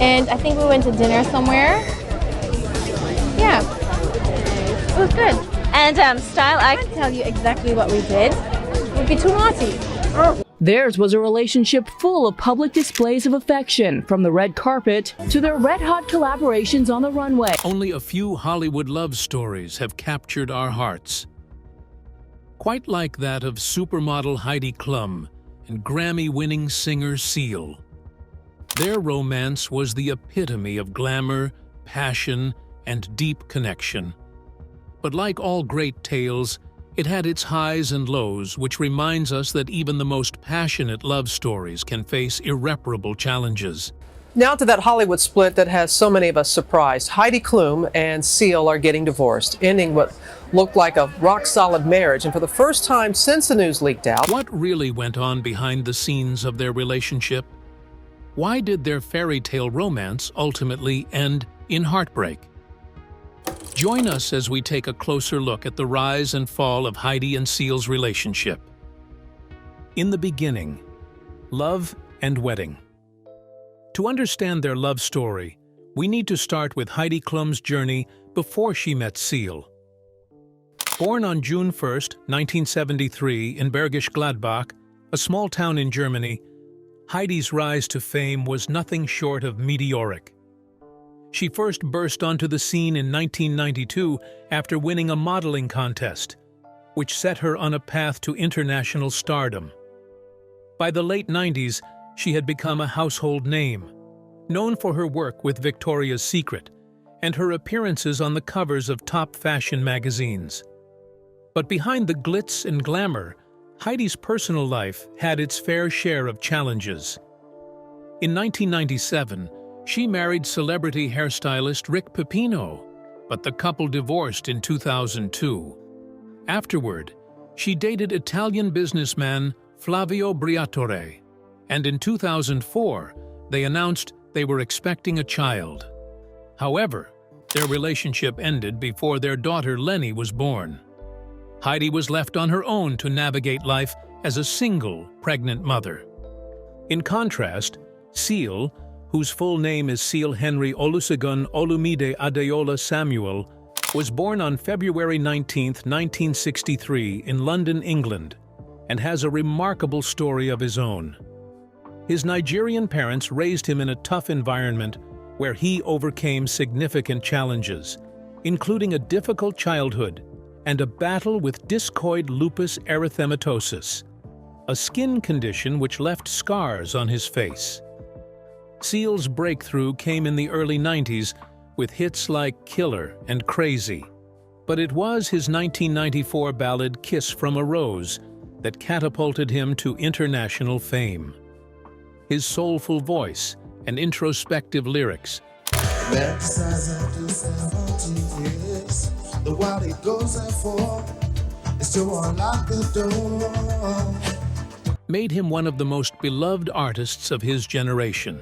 And I think we went to dinner somewhere. Yeah, it was good. And style I can't tell you exactly what we did. It would be too naughty. Theirs was a relationship full of public displays of affection, from the red carpet to their red-hot collaborations on the runway. Only a few Hollywood love stories have captured our hearts. Quite like that of supermodel Heidi Klum and Grammy-winning singer Seal. Their romance was the epitome of glamour, passion, and deep connection. But like all great tales, it had its highs and lows, which reminds us that even the most passionate love stories can face irreparable challenges. Now to that Hollywood split that has so many of us surprised. Heidi Klum and Seal are getting divorced, ending what looked like a rock-solid marriage. And for the first time since the news leaked out, What really went on behind the scenes of their relationship? Why did their fairy tale romance ultimately end in heartbreak? Join us as we take a closer look at the rise and fall of Heidi and Seal's relationship. In the beginning, love and wedding. To understand their love story, we need to start with Heidi Klum's journey before she met Seal. Born on June 1, 1973 in Bergisch Gladbach, a small town in Germany, Heidi's rise to fame was nothing short of meteoric. She first burst onto the scene in 1992 after winning a modeling contest, which set her on a path to international stardom. By the late 90s, she had become a household name, known for her work with Victoria's Secret and her appearances on the covers of top fashion magazines. But behind the glitz and glamour, Heidi's personal life had its fair share of challenges. In 1997, she married celebrity hairstylist Rick Pepino, but the couple divorced in 2002. Afterward, she dated Italian businessman Flavio Briatore, and in 2004, they announced they were expecting a child. However, their relationship ended before their daughter Lenny was born. Heidi was left on her own to navigate life as a single, pregnant mother. In contrast, Seal, whose full name is Seal Henry Olusegun Olumide Adeola Samuel, was born on February 19, 1963 in London, England, and has a remarkable story of his own. His Nigerian parents raised him in a tough environment where he overcame significant challenges, including a difficult childhood and a battle with discoid lupus erythematosus, a skin condition which left scars on his face. Seal's breakthrough came in the early 90s with hits like Killer and Crazy, but it was his 1994 ballad Kiss from a Rose that catapulted him to international fame. His soulful voice and introspective lyrics made him one of the most beloved artists of his generation.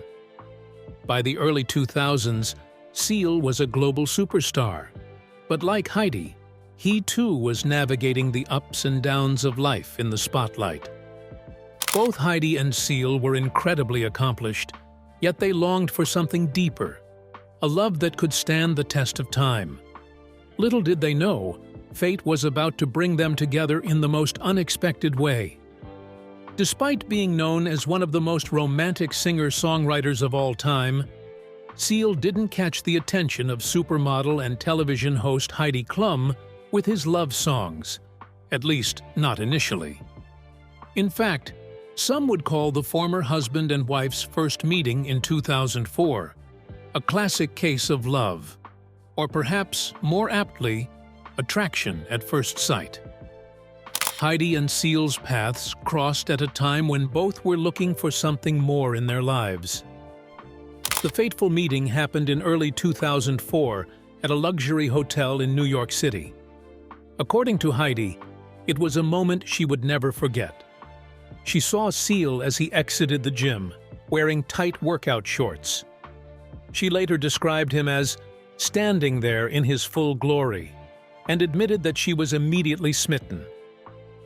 By the early 2000s, Seal was a global superstar. But like Heidi, he too was navigating the ups and downs of life in the spotlight. Both Heidi and Seal were incredibly accomplished, yet they longed for something deeper, a love that could stand the test of time. Little did they know, fate was about to bring them together in the most unexpected way. Despite being known as one of the most romantic singer-songwriters of all time, Seal didn't catch the attention of supermodel and television host Heidi Klum with his love songs, at least not initially. In fact, some would call the former husband and wife's first meeting in 2004 a classic case of love, or perhaps, more aptly, attraction at first sight. Heidi and Seal's paths crossed at a time when both were looking for something more in their lives. The fateful meeting happened in early 2004 at a luxury hotel in New York City. According to Heidi, it was a moment she would never forget. She saw Seal as he exited the gym, wearing tight workout shorts. She later described him as standing there in his full glory, and admitted that she was immediately smitten.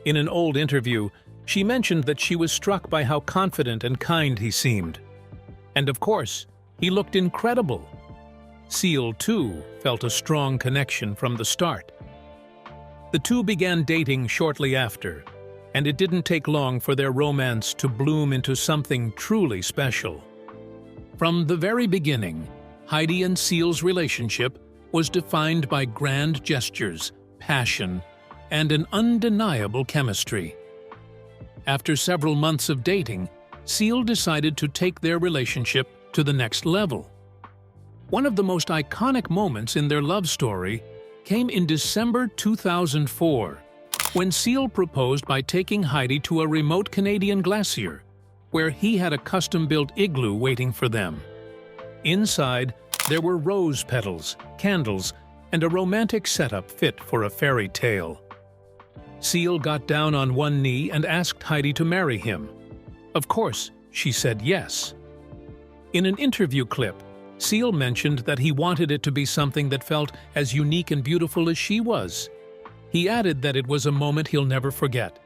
In an old interview, she mentioned that she was struck by how confident and kind he seemed. And of course, He looked incredible. Seal, too, felt a strong connection from the start. The two began dating shortly after, and it didn't take long for their romance to bloom into something truly special. From the very beginning, Heidi and Seal's relationship was defined by grand gestures, passion, and an undeniable chemistry. After several months of dating, Seal decided to take their relationship to the next level. One of the most iconic moments in their love story came in December 2004, when Seal proposed by taking Heidi to a remote Canadian glacier, where he had a custom-built igloo waiting for them. Inside, there were rose petals, candles, and a romantic setup fit for a fairy tale. Seal got down on one knee and asked Heidi to marry him. Of course, she said yes. In an interview clip, Seal mentioned that he wanted it to be something that felt as unique and beautiful as she was. He added that it was a moment he'll never forget.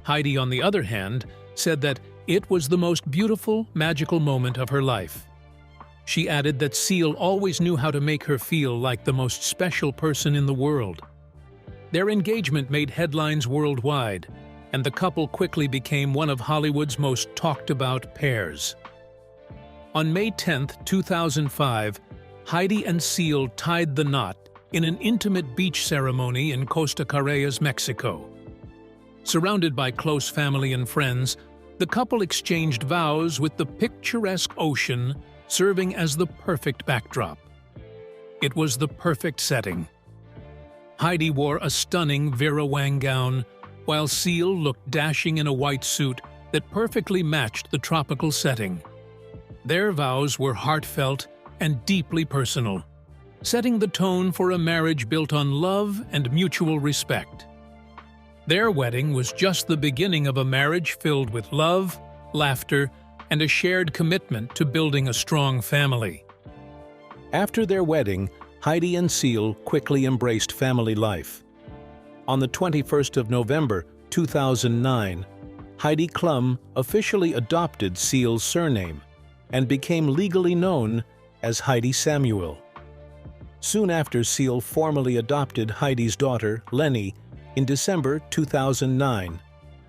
Heidi, on the other hand, said that it was the most beautiful, magical moment of her life. She added that Seal always knew how to make her feel like the most special person in the world. Their engagement made headlines worldwide, and the couple quickly became one of Hollywood's most talked-about pairs. On May 10, 2005, Heidi and Seal tied the knot in an intimate beach ceremony in Costa Carreras, Mexico. Surrounded by close family and friends, the couple exchanged vows with the picturesque ocean serving as the perfect backdrop. It was the perfect setting. Heidi wore a stunning Vera Wang gown, while Seal looked dashing in a white suit that perfectly matched the tropical setting. Their vows were heartfelt and deeply personal, setting the tone for a marriage built on love and mutual respect. Their wedding was just the beginning of a marriage filled with love, laughter, and a shared commitment to building a strong family. After their wedding, Heidi and Seal quickly embraced family life. On the 21st of November 2009, Heidi Klum officially adopted Seal's surname and became legally known as Heidi Samuel. Soon after, Seal formally adopted Heidi's daughter, Lenny, in December 2009,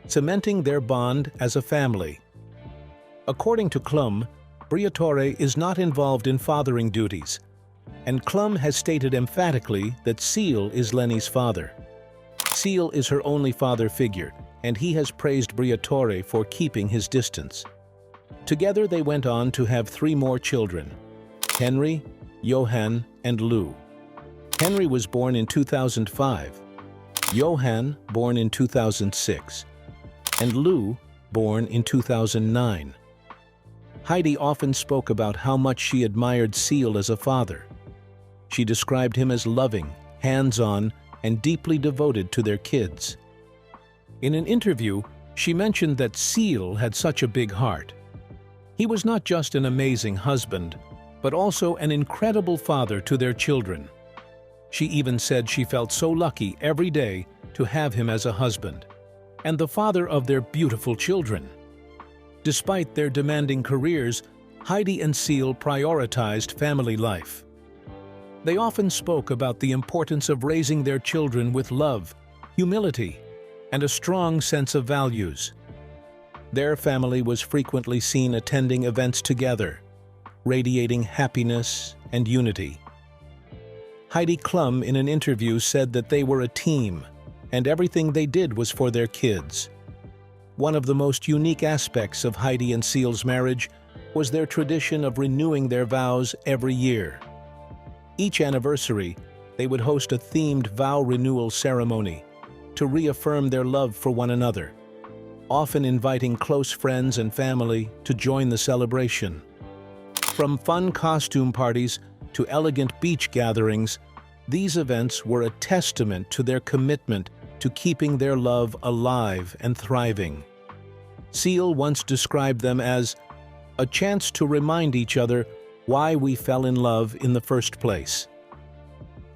cementing their bond as a family. According to Klum, Briatore is not involved in fathering duties, and Klum has stated emphatically that Seal is Lenny's father. Seal is her only father figure, and he has praised Briatore for keeping his distance. Together they went on to have 3 more children: Henry, Johan, and Lou. Henry was born in 2005, Johan born in 2006, and Lou born in 2009. Heidi often spoke about how much she admired Seal as a father. She described him as loving, hands-on, and deeply devoted to their kids. In an interview, she mentioned that Seal had such a big heart. He was not just an amazing husband, but also an incredible father to their children. She even said she felt so lucky every day to have him as a husband, and the father of their beautiful children. Despite their demanding careers, Heidi and Seal prioritized family life. They often spoke about the importance of raising their children with love, humility, and a strong sense of values. Their family was frequently seen attending events together, radiating happiness and unity. Heidi Klum, in an interview, said that they were a team, and everything they did was for their kids. One of the most unique aspects of Heidi and Seal's marriage was their tradition of renewing their vows every year. Each anniversary, they would host a themed vow renewal ceremony to reaffirm their love for one another, often inviting close friends and family to join the celebration. From fun costume parties to elegant beach gatherings, these events were a testament to their commitment to keeping their love alive and thriving. Seal once described them as a chance to remind each other why we fell in love in the first place.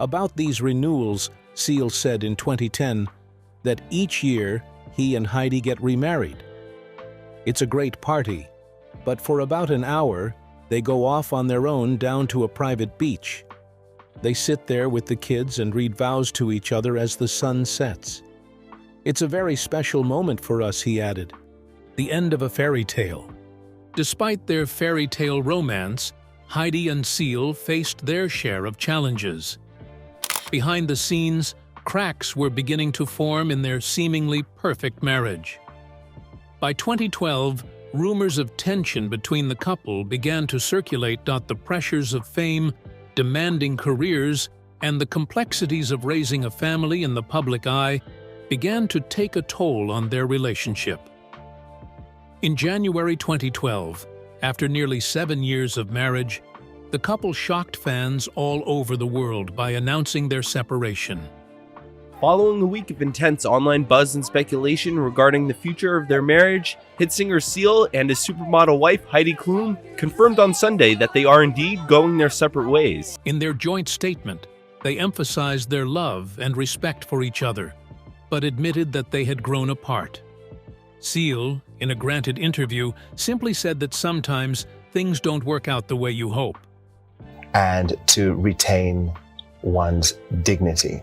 About these renewals, Seal said in 2010 that each year he and Heidi get remarried. It's a great party, but for about an hour, They go off on their own down to a private beach. They sit there with the kids and read vows to each other as the sun sets. It's a very special moment for us, he added. The end of a fairy tale. Despite their fairy tale romance, Heidi and Seal faced their share of challenges. Behind the scenes, cracks were beginning to form in their seemingly perfect marriage. By 2012, rumors of tension between the couple began to circulate. The pressures of fame, demanding careers, and the complexities of raising a family in the public eye began to take a toll on their relationship. In January 2012, after nearly 7 years of marriage, the couple shocked fans all over the world by announcing their separation. Following a week of intense online buzz and speculation regarding the future of their marriage, hit singer Seal and his supermodel wife Heidi Klum confirmed on Sunday that they are indeed going their separate ways. In their joint statement, they emphasized their love and respect for each other, but admitted that they had grown apart. Seal, in a granted interview, simply said that sometimes things don't work out the way you hope. And to retain one's dignity,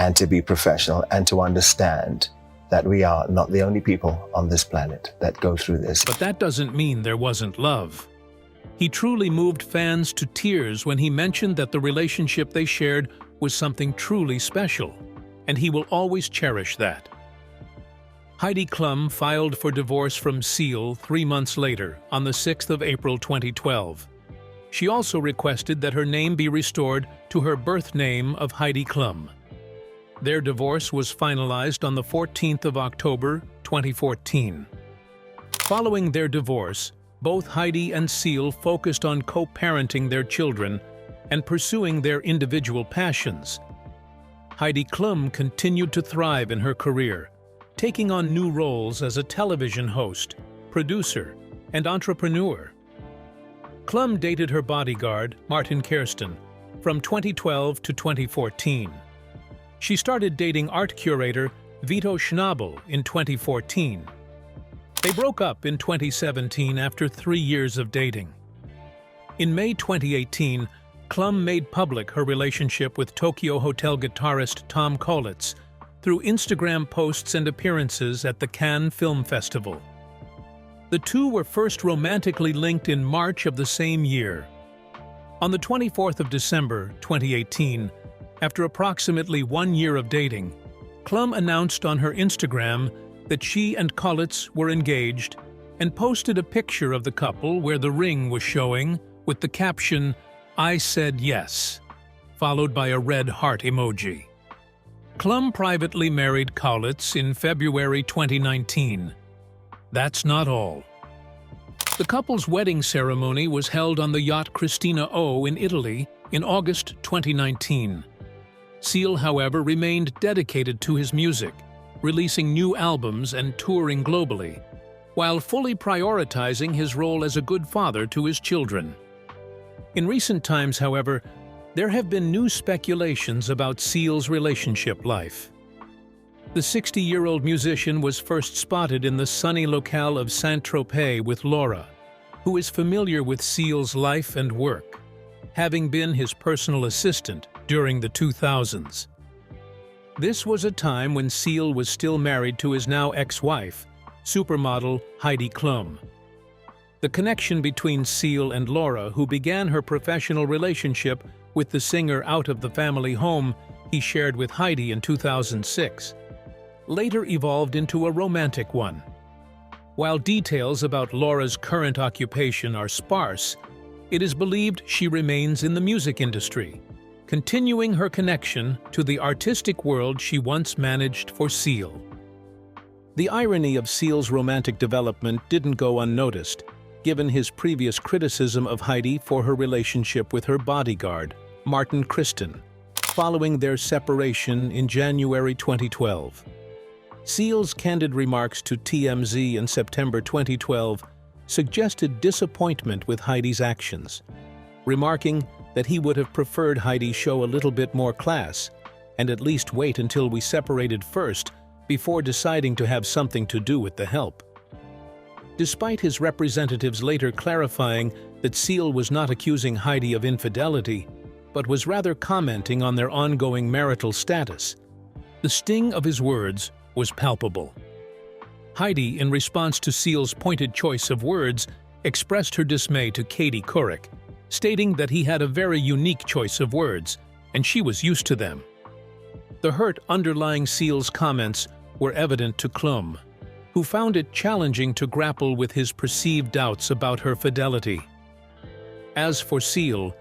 and to be professional, and to understand that we are not the only people on this planet that go through this. But that doesn't mean there wasn't love. He truly moved fans to tears when he mentioned that the relationship they shared was something truly special, and he will always cherish that. Heidi Klum filed for divorce from Seal 3 months later, on the 6th of April 2012. She also requested that her name be restored to her birth name of Heidi Klum. Their divorce was finalized on the 14th of October 2014. Following their divorce, both Heidi and Seal focused on co-parenting their children and pursuing their individual passions. Heidi Klum continued to thrive in her career, taking on new roles as a television host, producer, and entrepreneur. Klum dated her bodyguard, Martin Kirsten, from 2012 to 2014. She started dating art curator Vito Schnabel in 2014. They broke up in 2017 after 3 years of dating. In May 2018, Klum made public her relationship with Tokyo Hotel guitarist Tom Collitz through Instagram posts and appearances at the Cannes Film Festival. The two were first romantically linked in March of the same year. On the 24th of December 2018, after approximately 1 year of dating, Klum announced on her Instagram that she and Collitz were engaged and posted a picture of the couple where the ring was showing with the caption, "I said yes," followed by a red heart emoji. Klum privately married Collitz in February 2019. That's not all. The couple's wedding ceremony was held on the yacht Christina O in Italy in August 2019. Seal, however, remained dedicated to his music, releasing new albums and touring globally, while fully prioritizing his role as a good father to his children. In recent times, however, there have been new speculations about Seal's relationship life. The 60-year-old musician was first spotted in the sunny locale of Saint-Tropez with Laura, who is familiar with Seal's life and work, having been his personal assistant during the 2000s. This was a time when Seal was still married to his now ex-wife, supermodel Heidi Klum. The connection between Seal and Laura, who began her professional relationship with the singer out of the family home he shared with Heidi in 2006, later evolved into a romantic one. While details about Laura's current occupation are sparse, it is believed she remains in the music industry, continuing her connection to the artistic world she once managed for Seal. The irony of Seal's romantic development didn't go unnoticed, given his previous criticism of Heidi for her relationship with her bodyguard, Martin Kirsten, following their separation in January 2012. Seal's candid remarks to TMZ in September 2012 suggested disappointment with Heidi's actions, remarking that he would have preferred Heidi show a little bit more class and at least wait until we separated first before deciding to have something to do with the help. Despite his representatives later clarifying that Seal was not accusing Heidi of infidelity, but was rather commenting on their ongoing marital status. The sting of his words was palpable. Heidi, in response to Seal's pointed choice of words, expressed her dismay to Katie Couric, stating that he had a very unique choice of words, and she was used to them. The hurt underlying Seal's comments were evident to Klum, who found it challenging to grapple with his perceived doubts about her fidelity. As for Seal,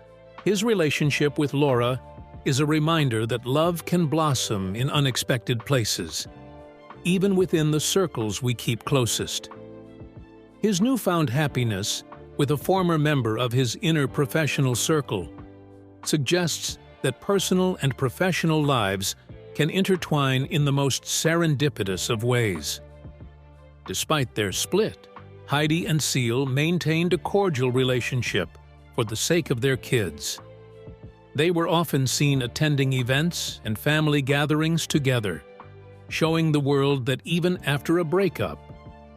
his relationship with Laura is a reminder that love can blossom in unexpected places, even within the circles we keep closest. His newfound happiness with a former member of his inner professional circle suggests that personal and professional lives can intertwine in the most serendipitous of ways. Despite their split, Heidi and Seal maintained a cordial relationship for the sake of their kids. They were often seen attending events and family gatherings together, showing the world that even after a breakup,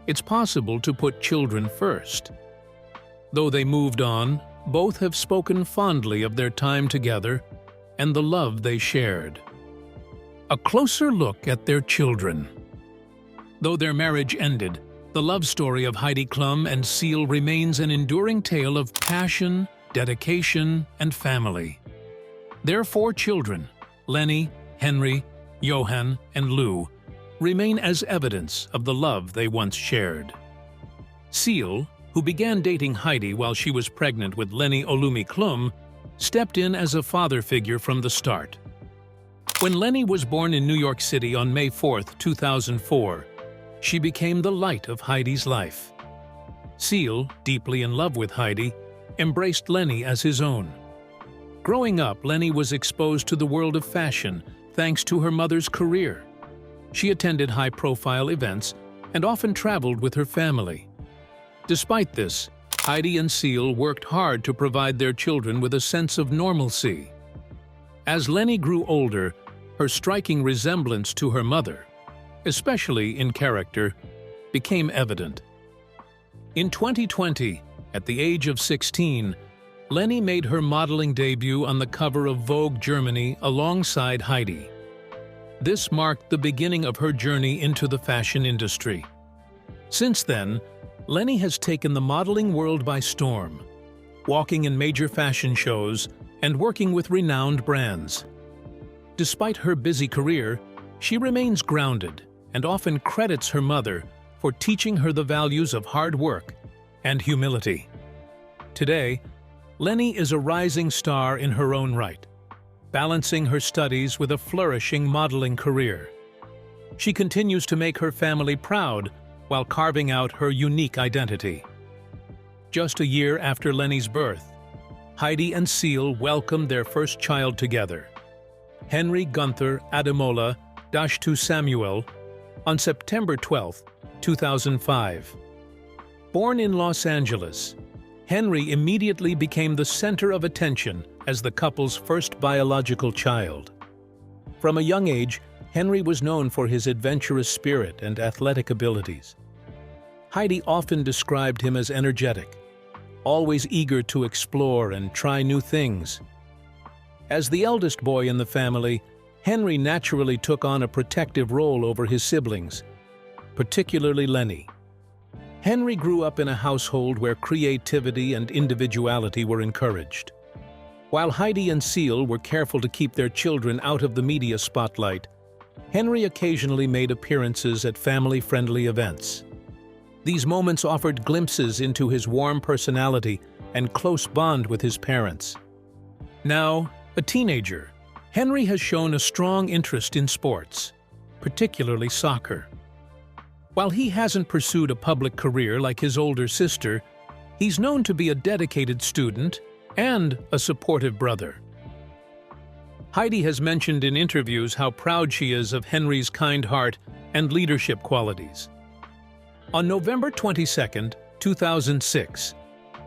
it's possible to put children first. Though they moved on, both have spoken fondly of their time together and the love they shared. A closer look at their children. Though their marriage ended, the love story of Heidi Klum and Seal remains an enduring tale of passion, dedication, and family. Their 4 children, Lenny, Henry, Johan, and Lou, remain as evidence of the love they once shared. Seal, who began dating Heidi while she was pregnant with Lenny Olumi Klum, stepped in as a father figure from the start. When Lenny was born in New York City on May 4, 2004, she became the light of Heidi's life. Seal, deeply in love with Heidi, embraced Lenny as his own. Growing up, Lenny was exposed to the world of fashion thanks to her mother's career. She attended high-profile events and often traveled with her family. Despite this, Heidi and Seal worked hard to provide their children with a sense of normalcy. As Lenny grew older, her striking resemblance to her mother, especially in character, became evident. In 2020, at the age of 16, Lenny made her modeling debut on the cover of Vogue Germany alongside Heidi. This marked the beginning of her journey into the fashion industry. Since then, Lenny has taken the modeling world by storm, walking in major fashion shows and working with renowned brands. Despite her busy career, she remains grounded and often credits her mother for teaching her the values of hard work and humility. Today, Lenny is a rising star in her own right, balancing her studies with a flourishing modeling career. She continues to make her family proud while carving out her unique identity. Just a year after Lenny's birth, Heidi and Seal welcomed their first child together, Henry Gunther Ademola Dashtu Samuel, on September 12, 2005. Born in Los Angeles, Henry immediately became the center of attention as the couple's first biological child. From a young age, Henry was known for his adventurous spirit and athletic abilities. Heidi often described him as energetic, always eager to explore and try new things. As the eldest boy in the family, Henry naturally took on a protective role over his siblings, particularly Lenny. Henry grew up in a household where creativity and individuality were encouraged. While Heidi and Seal were careful to keep their children out of the media spotlight, Henry occasionally made appearances at family-friendly events. These moments offered glimpses into his warm personality and close bond with his parents. Now, a teenager, Henry has shown a strong interest in sports, particularly soccer. While he hasn't pursued a public career like his older sister, he's known to be a dedicated student and a supportive brother. Heidi has mentioned in interviews how proud she is of Henry's kind heart and leadership qualities. On November 22, 2006,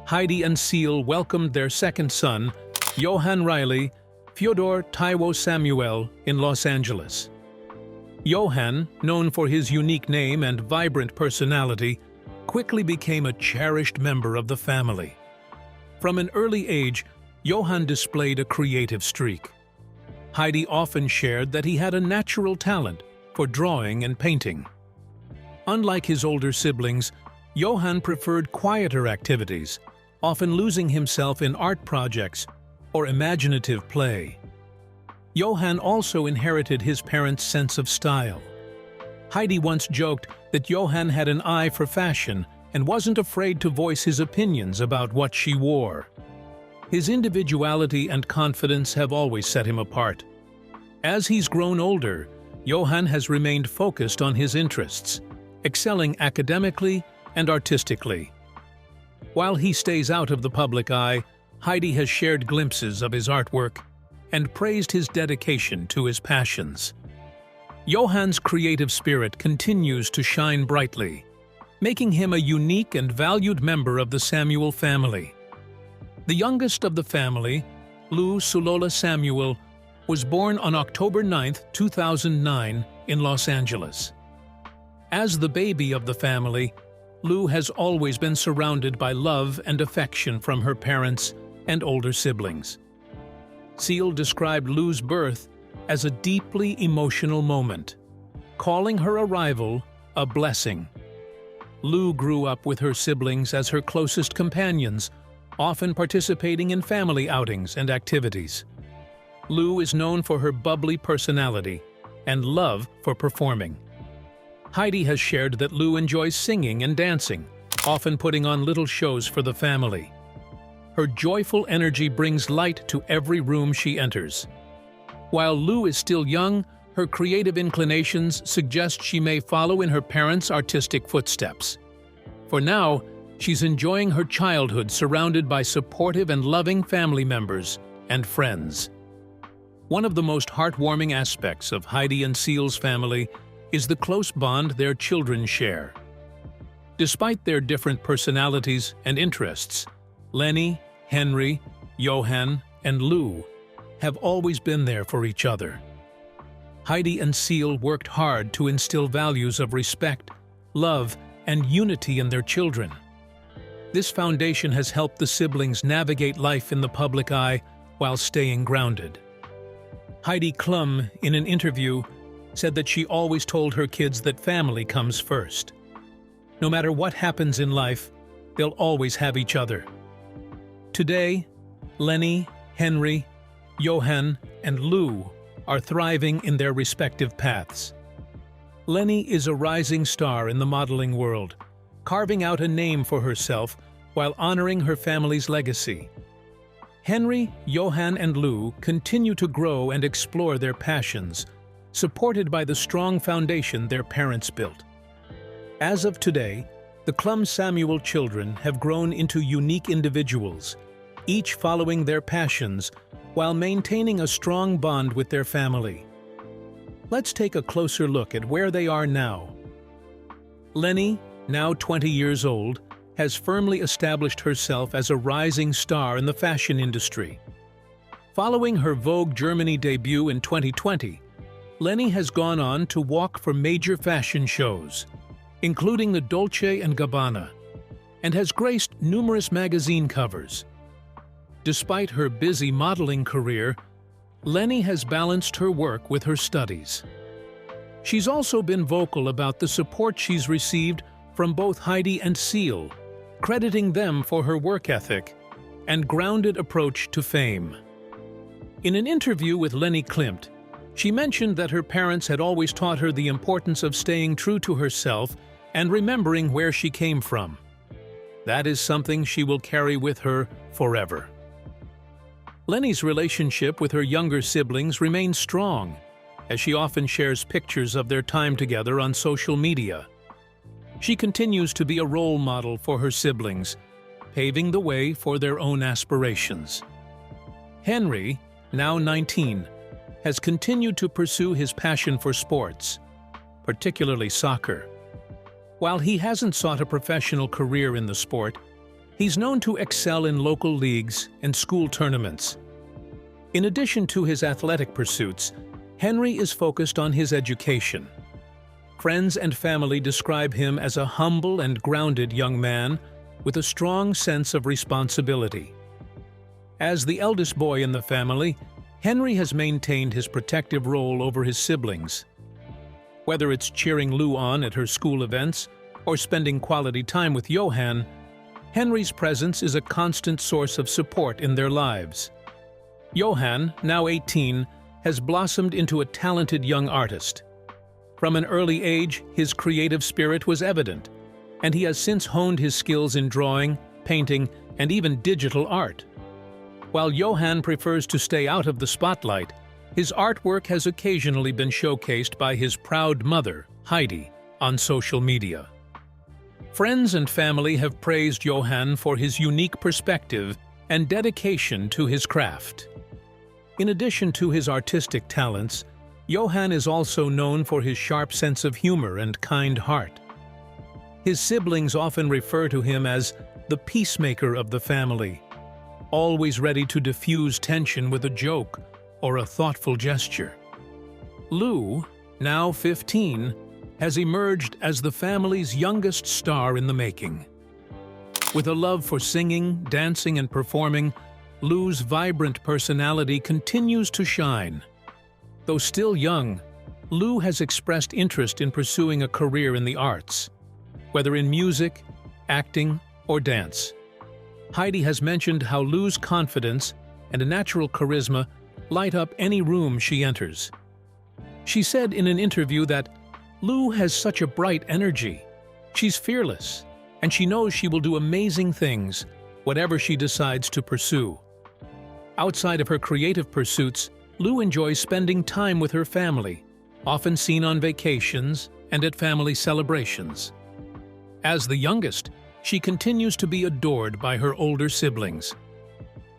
Heidi and Seal welcomed their second son, Johan Riley Fyodor Taiwo Samuel, in Los Angeles. Johan, known for his unique name and vibrant personality, quickly became a cherished member of the family. From an early age, Johann displayed a creative streak. Heidi often shared that he had a natural talent for drawing and painting. Unlike his older siblings, Johann preferred quieter activities, often losing himself in art projects or imaginative play. Johann also inherited his parents' sense of style. Heidi once joked that Johann had an eye for fashion and wasn't afraid to voice his opinions about what she wore. His individuality and confidence have always set him apart. As he's grown older, Johann has remained focused on his interests, excelling academically and artistically. While he stays out of the public eye, Heidi has shared glimpses of his artwork and praised his dedication to his passions. Johann's creative spirit continues to shine brightly, making him a unique and valued member of the Samuel family. The youngest of the family, Lou Sulola Samuel, was born on October 9, 2009, in Los Angeles. As the baby of the family, Lou has always been surrounded by love and affection from her parents and older siblings. Seal described Lou's birth as a deeply emotional moment, calling her arrival a blessing. Lou grew up with her siblings as her closest companions, often participating in family outings and activities. Lou is known for her bubbly personality and love for performing. Heidi has shared that Lou enjoys singing and dancing, often putting on little shows for the family. Her joyful energy brings light to every room she enters. While Lou is still young, her creative inclinations suggest she may follow in her parents' artistic footsteps. For now, she's enjoying her childhood surrounded by supportive and loving family members and friends. One of the most heartwarming aspects of Heidi and Seal's family is the close bond their children share. Despite their different personalities and interests, Lenny, Henry, Johann, and Lou have always been there for each other. Heidi and Seal worked hard to instill values of respect, love, and unity in their children. This foundation has helped the siblings navigate life in the public eye while staying grounded. Heidi Klum, in an interview, said that she always told her kids that family comes first. No matter what happens in life, they'll always have each other. Today, Lenny, Henry, Johann, and Lou are thriving in their respective paths. Lenny is a rising star in the modeling world, carving out a name for herself while honoring her family's legacy. Henry, Johann, and Lou continue to grow and explore their passions, supported by the strong foundation their parents built. As of today, the Klum Samuel children have grown into unique individuals, each following their passions while maintaining a strong bond with their family. Let's take a closer look at where they are now. Lenny, now 20 years old, has firmly established herself as a rising star in the fashion industry. Following her Vogue Germany debut in 2020, Lenny has gone on to walk for major fashion shows, including the Dolce & Gabbana, and has graced numerous magazine covers. Despite her busy modeling career, Lenny has balanced her work with her studies. She's also been vocal about the support she's received from both Heidi and Seal, crediting them for her work ethic and grounded approach to fame. In an interview with Lenny Klimt, she mentioned that her parents had always taught her the importance of staying true to herself and remembering where she came from. That is something she will carry with her forever. Lenny's relationship with her younger siblings remains strong, as she often shares pictures of their time together on social media. She continues to be a role model for her siblings, paving the way for their own aspirations. Henry, now 19, has continued to pursue his passion for sports, particularly soccer. While he hasn't sought a professional career in the sport, he's known to excel in local leagues and school tournaments. In addition to his athletic pursuits, Henry is focused on his education. Friends and family describe him as a humble and grounded young man with a strong sense of responsibility. As the eldest boy in the family, Henry has maintained his protective role over his siblings. Whether it's cheering Lou on at her school events or spending quality time with Johan, Henry's presence is a constant source of support in their lives. Johan, now 18, has blossomed into a talented young artist. From an early age, his creative spirit was evident, and he has since honed his skills in drawing, painting, and even digital art. While Johan prefers to stay out of the spotlight, his artwork has occasionally been showcased by his proud mother, Heidi, on social media. Friends and family have praised Johan for his unique perspective and dedication to his craft. In addition to his artistic talents, Johan is also known for his sharp sense of humor and kind heart. His siblings often refer to him as the peacemaker of the family, always ready to diffuse tension with a joke or a thoughtful gesture. Lou, now 15, has emerged as the family's youngest star in the making. With a love for singing, dancing, and performing, Lou's vibrant personality continues to shine. Though still young, Lou has expressed interest in pursuing a career in the arts, whether in music, acting, or dance. Heidi has mentioned how Lou's confidence and a natural charisma light up any room she enters. She said in an interview that Lou has such a bright energy. She's fearless, and she knows she will do amazing things, whatever she decides to pursue. Outside of her creative pursuits, Lou enjoys spending time with her family, often seen on vacations and at family celebrations. As the youngest, she continues to be adored by her older siblings.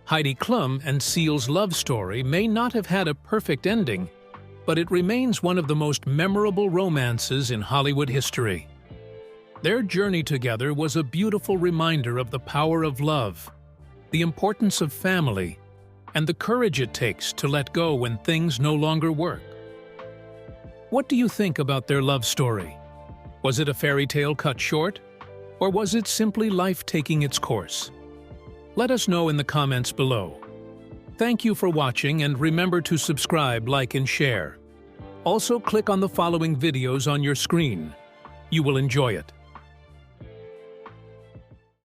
Heidi Klum and Seal's love story may not have had a perfect ending, but it remains one of the most memorable romances in Hollywood history. Their journey together was a beautiful reminder of the power of love, the importance of family, and the courage it takes to let go when things no longer work. What do you think about their love story? Was it a fairy tale cut short? Or was it simply life taking its course? Let us know in the comments below. Thank you for watching, and remember to subscribe, like, and share. Also, click on the following videos on your screen. You will enjoy it.